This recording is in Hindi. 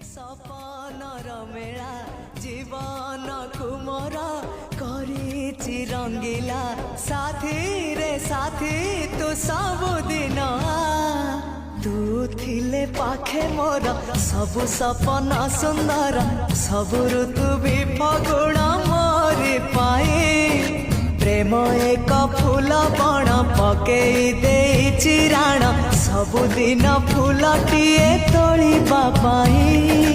सपनर मेला जीवन कुमर करिछि रंगीला साथी रे साथी तू सबुदिन तू थिले पाखे मोर सबु सपन सुंदर सबु ऋतु भी फगुण मोरी पाए प्रेम एक फूल बण पकेई देइछि राण सबुदिन फूलटिए तोलिबा पाई।